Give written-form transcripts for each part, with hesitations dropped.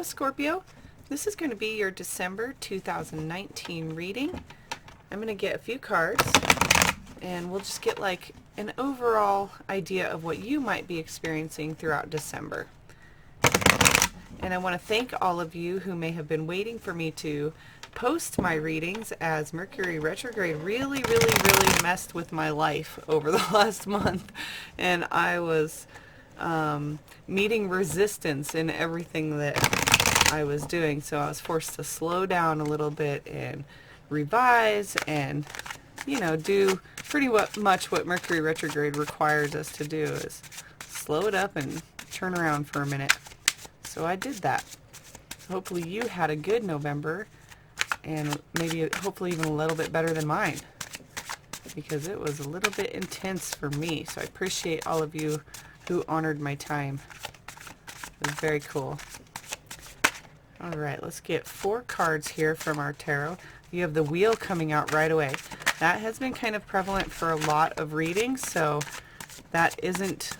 Scorpio. This is going to be your December 2019 reading. I'm going to get a few cards and we'll just get like an overall idea of what you might be experiencing throughout December. And I want to thank all of you who may have been waiting for me to post my readings, as Mercury retrograde really messed with my life over the last month, and I was meeting resistance in everything that I was doing, so I was forced to slow down a little bit and revise and, you know, do pretty much what Mercury retrograde requires us to do, is slow it up and turn around for a minute. So I did that. Hopefully you had a good November, and maybe hopefully even a little bit better than mine, because it was a little bit intense for me. So I appreciate all of you who honored my time. It was very cool. All right, let's get 4 cards here from our tarot. You have the Wheel coming out right away. That has been kind of prevalent for a lot of readings, so that isn't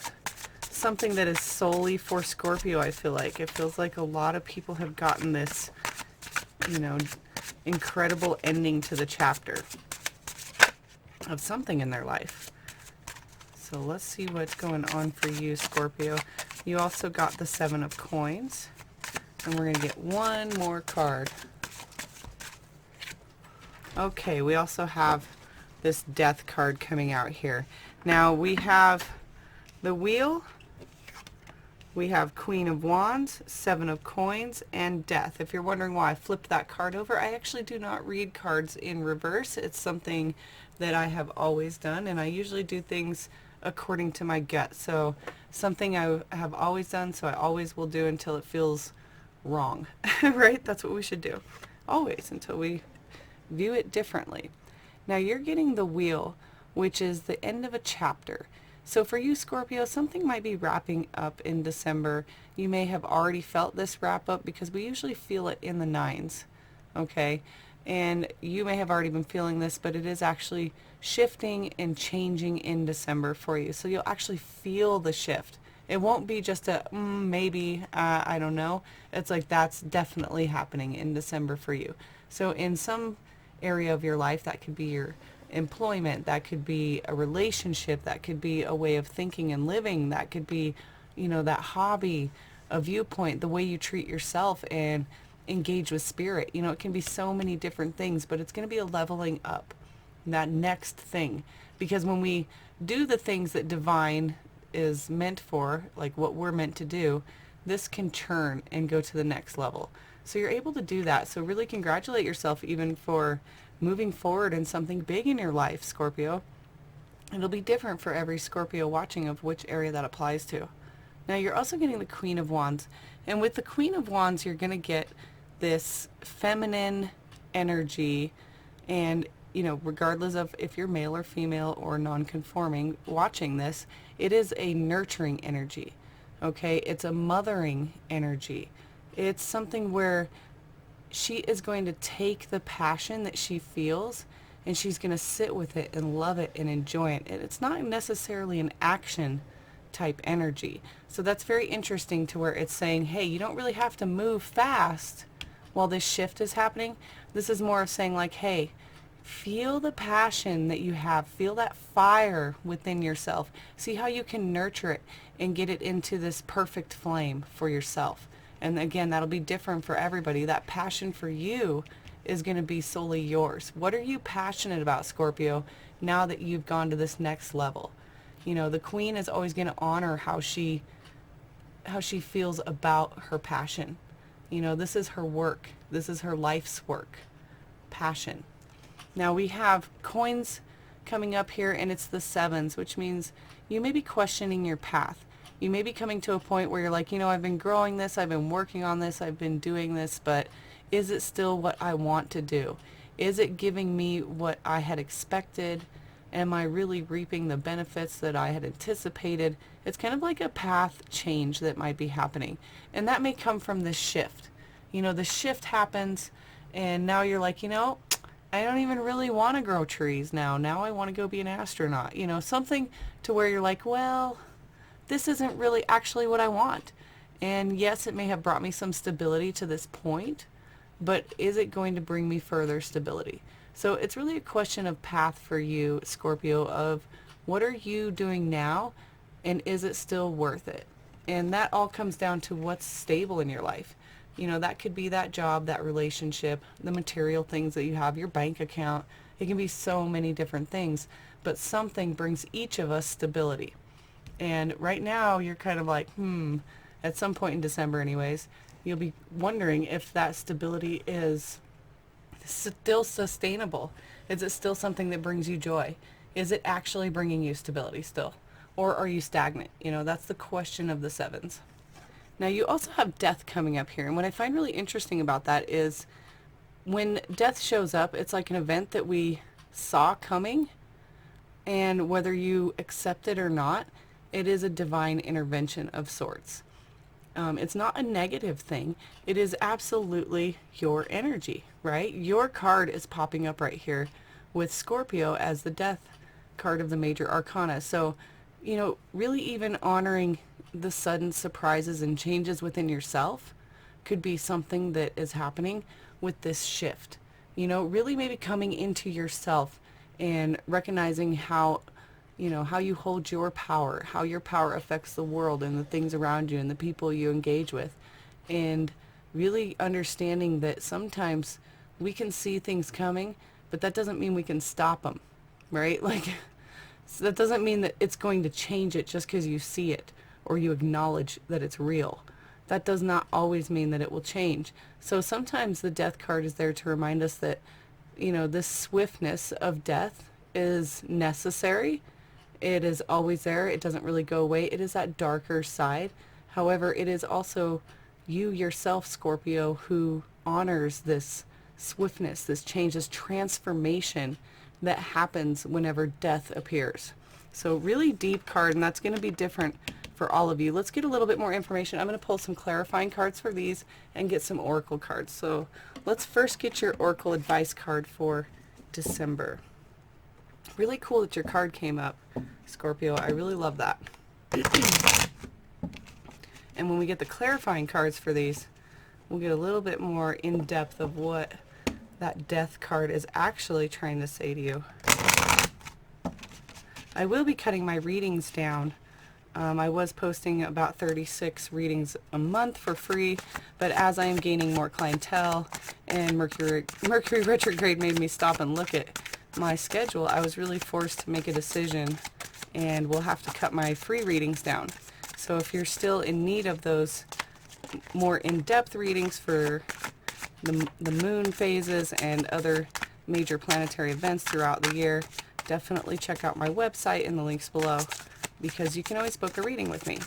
something that is solely for Scorpio. I feel like it feels like a lot of people have gotten this, you know, incredible ending to the chapter of something in their life. So let's see what's going on for you, Scorpio. You also got the 7 of Coins, and we're going to get one more card. Okay, we also have this Death card coming out here. Now we have the Wheel, we have Queen of Wands, 7 of Coins, and Death. If you're wondering why I flipped that card over, I actually do not read cards in reverse. It's something that I have always done, and I usually do things according to my gut. So something I have always done, so I always will do until it feels wrong. Right? That's what we should do. Always, until we view it differently. Now you're getting the Wheel, which is the end of a chapter. So for you, Scorpio, something might be wrapping up in December. You may have already felt this wrap up, because we usually feel it in the 9s, okay? And you may have already been feeling this, but it is actually shifting and changing in December for you. So you'll actually feel the shift. It won't be just a maybe, I don't know. It's like that's definitely happening in December for you. So in some area of your life, that could be your employment, that could be a relationship, that could be a way of thinking and living, that could be, you know, that hobby, a viewpoint, the way you treat yourself and engage with spirit. You know, it can be so many different things, but it's going to be a leveling up, that next thing. Because when we do the things that divine is meant for, like what we're meant to do, this can churn and go to the next level. So you're able to do that. So really congratulate yourself even for moving forward in something big in your life, Scorpio. It'll be different for every Scorpio watching of which area that applies to. Now you're also getting the Queen of Wands, and with the Queen of Wands you're going to get this feminine energy, and you know, regardless of if you're male or female or non-conforming watching this, it is a nurturing energy, okay? It's a mothering energy. It's something where she is going to take the passion that she feels and she's going to sit with it and love it and enjoy it. And it's not necessarily an action type energy. So that's very interesting, to where it's saying, hey, you don't really have to move fast while this shift is happening. This is more of saying like, hey, feel the passion that you have. Feel that fire within yourself. See how you can nurture it and get it into this perfect flame for yourself. And again, that'll be different for everybody. That passion for you is going to be solely yours. What are you passionate about, Scorpio, now that you've gone to this next level? You know, the Queen is always going to honor how she feels about her passion. You know, this is her work. This is her life's work. Passion. Now we have Coins coming up here, and it's the 7s, which means you may be questioning your path. You may be coming to a point where you're like, you know, I've been growing this, I've been working on this, I've been doing this, but is it still what I want to do? Is it giving me what I had expected? Am I really reaping the benefits that I had anticipated? It's kind of like a path change that might be happening. And that may come from this shift. You know, the shift happens, and now you're like, you know, I don't even really want to grow trees now. Now I want to go be an astronaut. You know, something to where you're like, well, this isn't really actually what I want. And yes, it may have brought me some stability to this point, but is it going to bring me further stability? So it's really a question of path for you, Scorpio, of what are you doing now and is it still worth it? And that all comes down to what's stable in your life. You know, that could be that job, that relationship, the material things that you have, your bank account. It can be so many different things, but something brings each of us stability. And right now you're kind of like, at some point in December anyways, you'll be wondering if that stability is still sustainable. Is it still something that brings you joy? Is it actually bringing you stability still? Or are you stagnant? You know, that's the question of the sevens. Now you also have death coming up here. And what I find really interesting about that is when death shows up, it's like an event that we saw coming. And whether you accept it or not, it is a divine intervention of sorts. It's not a negative thing. It is absolutely your energy, right? Your card is popping up right here with Scorpio as the death card of the major arcana. So, you know, really even honoring the sudden surprises and changes within yourself could be something that is happening with this shift. You know, really maybe coming into yourself and recognizing how, you know, how you hold your power, how your power affects the world and the things around you and the people you engage with. And really understanding that sometimes we can see things coming, but that doesn't mean we can stop them, right? Like, so that doesn't mean that it's going to change it just because you see it or you acknowledge that it's real. That does not always mean that it will change. So sometimes the death card is there to remind us that, you know, this swiftness of death is necessary. It is always there. It doesn't really go away. It is that darker side. However, it is also you yourself, Scorpio, who honors this swiftness, this change, this transformation that happens whenever death appears. So really deep card, and that's going to be different for all of you. Let's get a little bit more information. I'm going to pull some clarifying cards for these and get some oracle cards. So let's first get your oracle advice card for December. Really cool that your card came up, Scorpio. I really love that. And when we get the clarifying cards for these, we'll get a little bit more in depth of what that death card is actually trying to say to you. I will be cutting my readings down. I was posting about 36 readings a month for free, but as I am gaining more clientele and Mercury retrograde made me stop and look at my schedule, I was really forced to make a decision, and we'll have to cut my free readings down. So if you're still in need of those more in-depth readings for the moon phases and other major planetary events throughout the year, definitely check out my website in the links below, because you can always book a reading with me.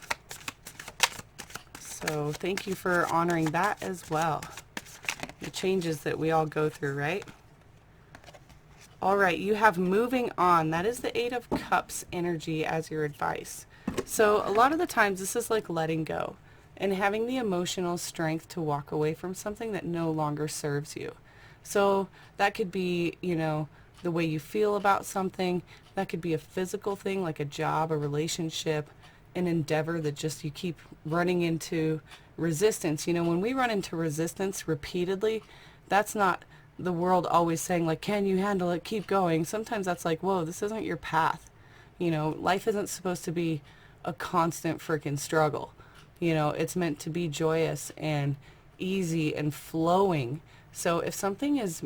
So thank you for honoring that as well. The changes that we all go through, right? All right, you have moving on. That is the Eight of Cups energy as your advice. So a lot of the times this is like letting go and having the emotional strength to walk away from something that no longer serves you. So that could be, you know, the way you feel about something. That could be a physical thing like a job, a relationship, an endeavor that just you keep running into resistance. You know, when we run into resistance repeatedly, that's not the world always saying like, can you handle it? Keep going. Sometimes that's like, whoa, this isn't your path. You know, life isn't supposed to be a constant freaking struggle. You know, it's meant to be joyous and easy and flowing. So if something is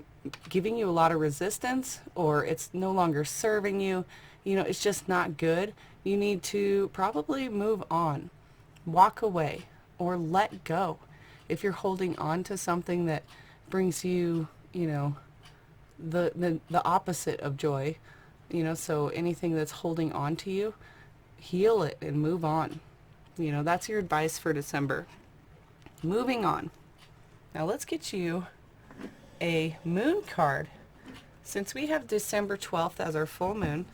giving you a lot of resistance or it's no longer serving you, you know, it's just not good, you need to probably move on, walk away, or let go. If you're holding on to something that brings you, you know, the opposite of joy, you know, so anything that's holding on to you, heal it and move on. You know, that's your advice for December. Moving on. Now let's get you a moon card. Since we have December 12th as our full moon,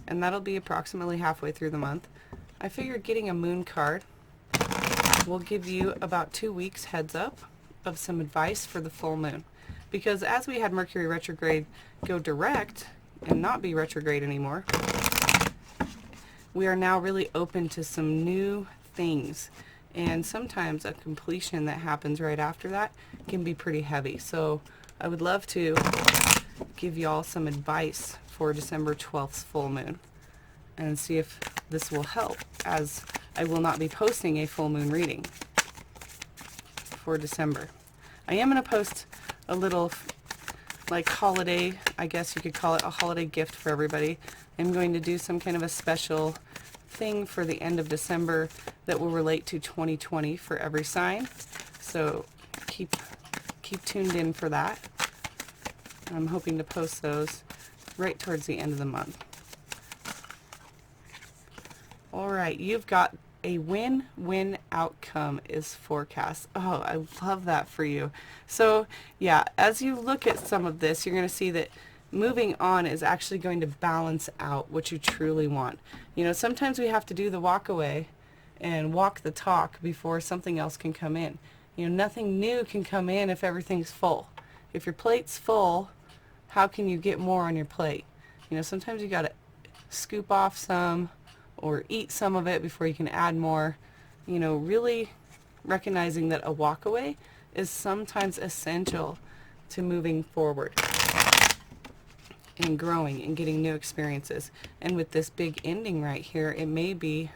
and that'll be approximately halfway through the month, I figured getting a moon card will give you about 2 weeks heads up of some advice for the full moon. Because as we had Mercury retrograde go direct and not be retrograde anymore, we are now really open to some new things. and sometimes a completion that happens right after that can be pretty heavy. So I would love to give y'all some advice for December 12th full moon and see if this will help, as I will not be posting a full moon reading for December. I am going to post a little like holiday, I guess you could call it a holiday gift for everybody. I'm going to do some kind of a special thing for the end of December that will relate to 2020 for every sign. So keep tuned in for that. I'm hoping to post those right towards the end of the month. Alright, you've got a win-win outcome is forecast. Oh, I love that for you. So yeah, as you look at some of this, you're going to see that moving on is actually going to balance out what you truly want. You know, sometimes we have to do the walk away and walk the talk before something else can come in. You know, nothing new can come in if everything's full. If your plate's full, how can you get more on your plate? You know, sometimes you got to scoop off some or eat some of it before you can add more. You know, really recognizing that a walk away is sometimes essential to moving forward and growing and getting new experiences. And with this big ending right here, it may be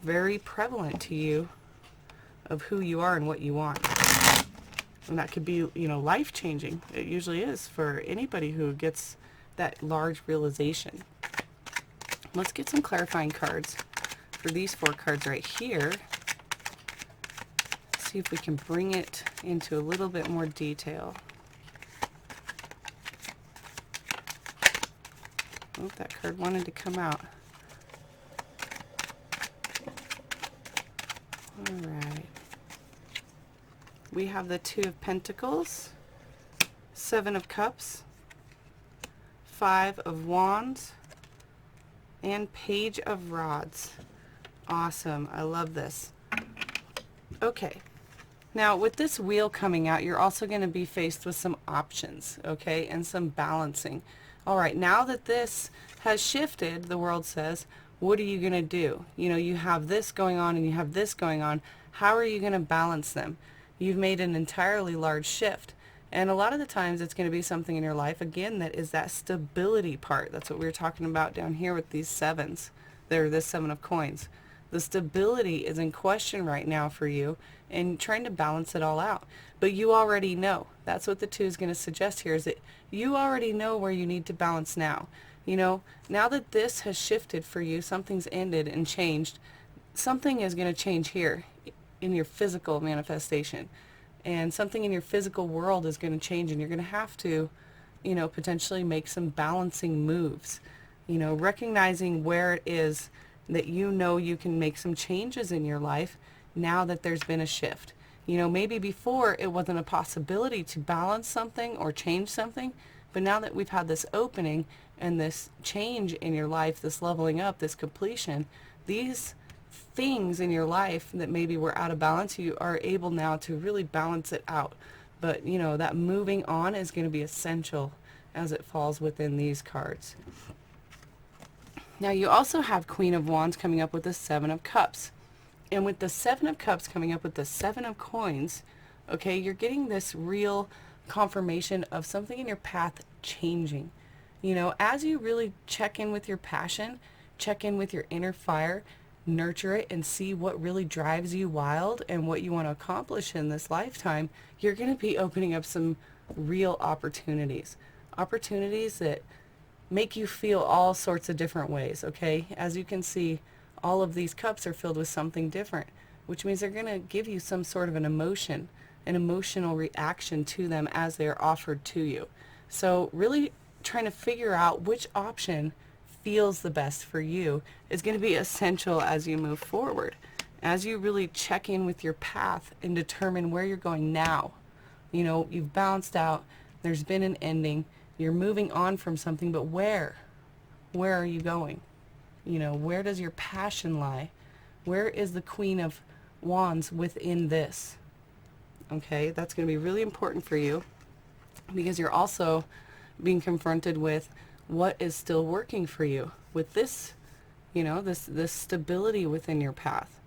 very prevalent to you of who you are and what you want. And that could be, you know, life-changing. It usually is for anybody who gets that large realization. Let's get some clarifying cards for these 4 cards right here. See if we can bring it into a little bit more detail. Oh, that card wanted to come out. Alright. We have the 2 of Pentacles, 7 of Cups, 5 of Wands, and Page of Rods. Awesome. I love this. Okay. Now, with this wheel coming out, you're also going to be faced with some options, okay, and some balancing. All right, now that this has shifted, the world says, what are you going to do? You know, you have this going on and you have this going on. How are you going to balance them? You've made an entirely large shift. And a lot of the times it's going to be something in your life, again, that is that stability part. That's what we were talking about down here with these 7s. They're this 7 of coins. The stability is in question right now for you and trying to balance it all out. But you already know. That's what the 2 is going to suggest here, is that you already know where you need to balance now. You know, now that this has shifted for you, something's ended and changed, something is going to change here in your physical manifestation. And something in your physical world is going to change, and you're going to have to, you know, potentially make some balancing moves. You know, recognizing where it is that you know you can make some changes in your life now that there's been a shift. You know, maybe before it wasn't a possibility to balance something or change something, but now that we've had this opening and this change in your life, this leveling up, this completion, these things in your life that maybe were out of balance, you are able now to really balance it out. But, you know, that moving on is going to be essential as it falls within these cards. Now, you also have Queen of Wands coming up with the 7 of Cups. And with the 7 of Cups coming up with the 7 of Coins, okay, you're getting this real confirmation of something in your path changing. You know, as you really check in with your passion, check in with your inner fire, nurture it, and see what really drives you wild and what you want to accomplish in this lifetime, you're going to be opening up some real opportunities. Opportunities that make you feel all sorts of different ways, okay? As you can see, all of these cups are filled with something different, which means they're going to give you some sort of an emotion, an emotional reaction to them as they are offered to you. So really trying to figure out which option feels the best for you is going to be essential as you move forward. As you really check in with your path and determine where you're going now. You know, you've balanced out, there's been an ending, you're moving on from something, but where? Where are you going? You know, where does your passion lie? Where is the Queen of Wands within this? Okay, that's going to be really important for you, because you're also being confronted with what is still working for you with this, you know, this stability within your path.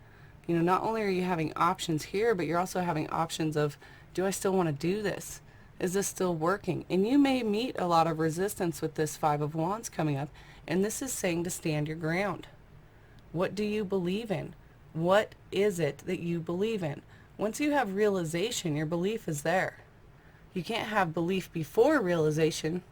You know, not only are you having options here, but you're also having options of, do I still want to do this? Is this still working? And you may meet a lot of resistance with this Five of Wands coming up, and this is saying to stand your ground. What do you believe in? What is it that you believe in? Once you have realization, your belief is there. You can't have belief before realization,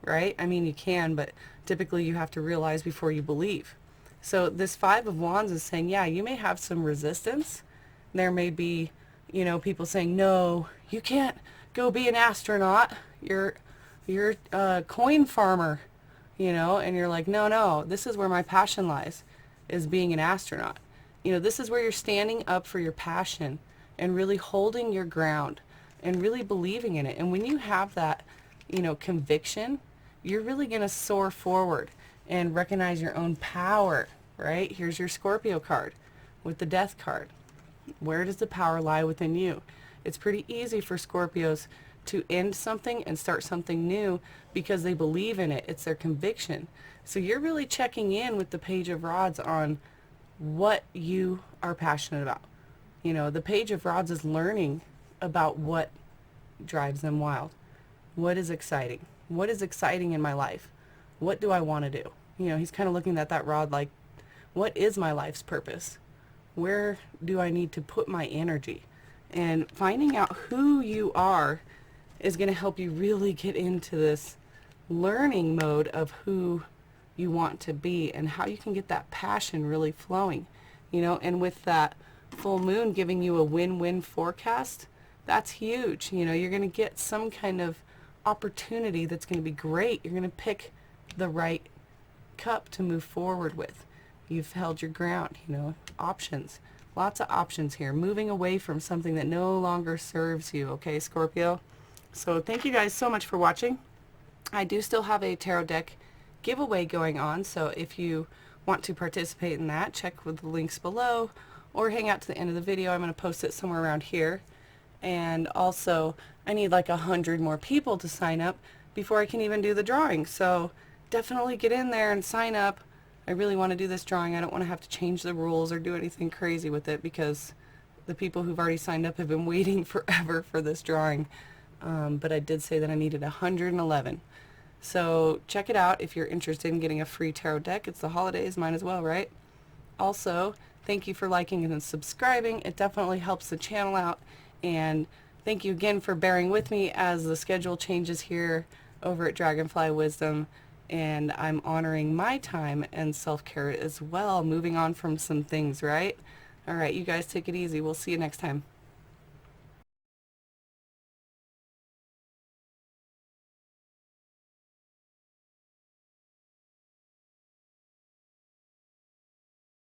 right? I mean, you can, but typically you have to realize before you believe. So this Five of Wands is saying, yeah, you may have some resistance. There may be, you know, people saying, no, you can't go be an astronaut. You're a coin farmer, you know, and you're like, no, this is where my passion lies, is being an astronaut. You know, this is where you're standing up for your passion and really holding your ground and really believing in it. And when you have that, you know, conviction, you're really going to soar forward and recognize your own power, right? Here's your Scorpio card with the Death card. Where does the power lie within you? It's pretty easy for Scorpios to end something and start something new because they believe in it. It's their conviction. So you're really checking in with the Page of Rods on what you are passionate about. You know, the Page of Rods is learning about what drives them wild. What is exciting? What is exciting in my life? What do I want to do? You know, he's kind of looking at that rod like, what is my life's purpose? Where do I need to put my energy? And finding out who you are is going to help you really get into this learning mode of who you want to be and how you can get that passion really flowing. You know, and with that full moon giving you a win-win forecast, that's huge. You know, you're going to get some kind of opportunity that's going to be great. You're going to pick the right cup to move forward with. You've held your ground, you know, options. Lots of options here. Moving away from something that no longer serves you, okay, Scorpio? So thank you guys so much for watching. I do still have a tarot deck giveaway going on, so if you want to participate in that, check with the links below or hang out to the end of the video. I'm going to post it somewhere around here. And also, I need like 100 more people to sign up before I can even do the drawing. So definitely get in there and sign up. I really want to do this drawing. I don't want to have to change the rules or do anything crazy with it because the people who've already signed up have been waiting forever for this drawing. But I did say that I needed 111. So check it out if you're interested in getting a free tarot deck. It's the holidays, might as well, right? Also, thank you for liking and subscribing. It definitely helps the channel out. And thank you again for bearing with me as the schedule changes here over at Dragonfly Wisdom. And I'm honoring my time and self-care as well, moving on from some things, right? All right, you guys take it easy. We'll see you next time.